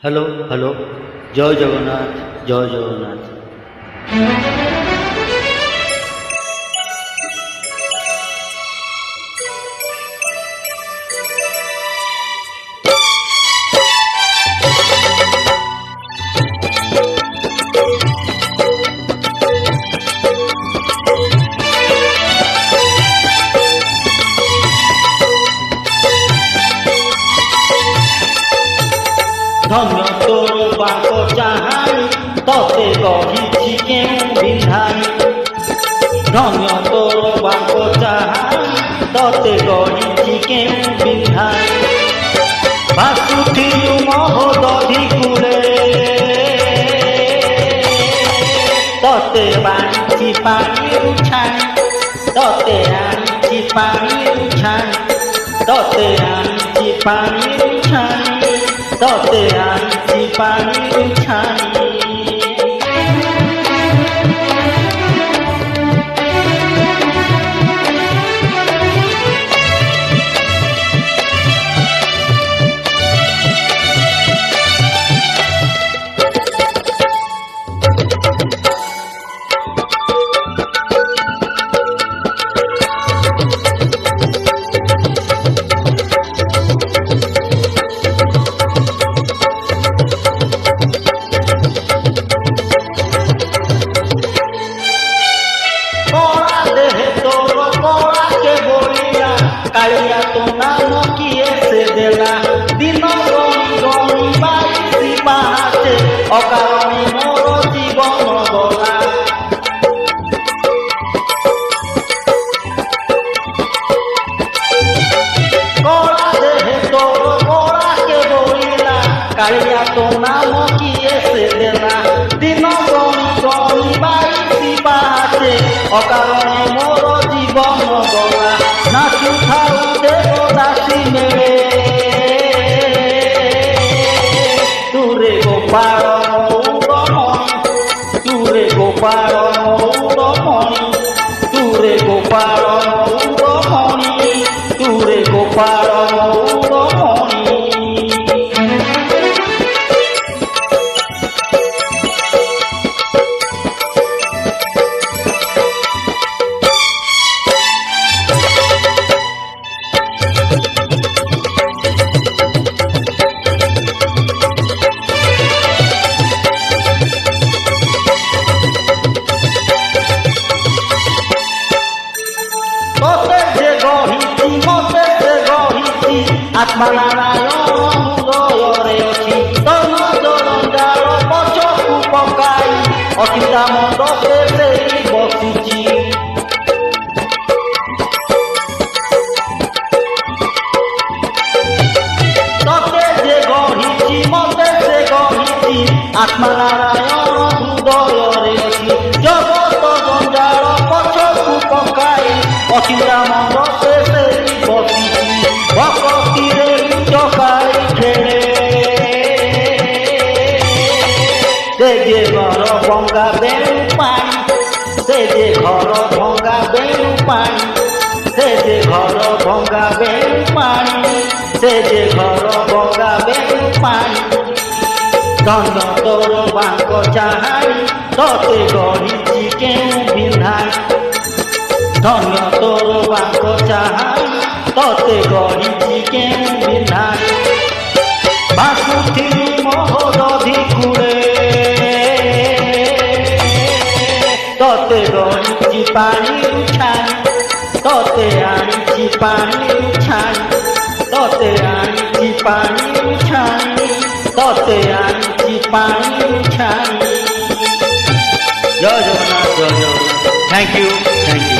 Hello hello जय जगन्नाथ जय जगन्नाथ। धन्य तोर बाक चाहानी तते गढ़ी केउ बिंधानी। धन्य तोर बाक चाहानी तते गढ़ी केउ बिंधानी। भासुथिलु महोदधि कूले तते बाणी पानी छाणी। तते आनी पानी छाणी। तते आनी पानी छाणी। तते आनी पानी छाणी। कालिया तो नाम किए से देला दिन गणी गणी बाईसी बाटे अकारणे मोर जीवन गला। कला देहे तोर कला के बोलिला कालिया तो नाम किए से देला दिन गणी गणी बाईसी बाटे अकारणे मोर जीवन गला। नाचु थाउ देवदासी मेले तुरे गोपाल मौरमणि। तुरे गोपाल मौरमणि। तुरे गोपाल मौरमणि। तुरे गोपाल मौरमणि। आत्मा नारायण हृदय अच्छी तन जंजाल पछकू पकाई अचिंता मंडपे से बसिची। तते जे गढ़ी मते से गढ़ी आत्मा नारायण हृदय अच्छी जगत जंजाल पछकू पकाई अचिंता मंडपे से बसिची। भक्ति चकाई खेले से जे घर भंगा बेणु पानी। से जे घर भंगा बेणु पानी। से जे घर भंगा बेणु पानी। से जे घर भंगा बेणु पानी। धन्य तोर बाक चाहानी तते गढ़ी केउ बिंधानी। धन्य तोर बाक चाहानी तते गढ़ी केउ बिंधानी। भासुथिलु महोदधि कूले तते गढ़ी पानी छाणी। तते आनी पानी छाणी। तते आनी पानी छाणी। तते आनी पानी छाणी। जय जगन्नाथ जय जगन्नाथ। Thank you.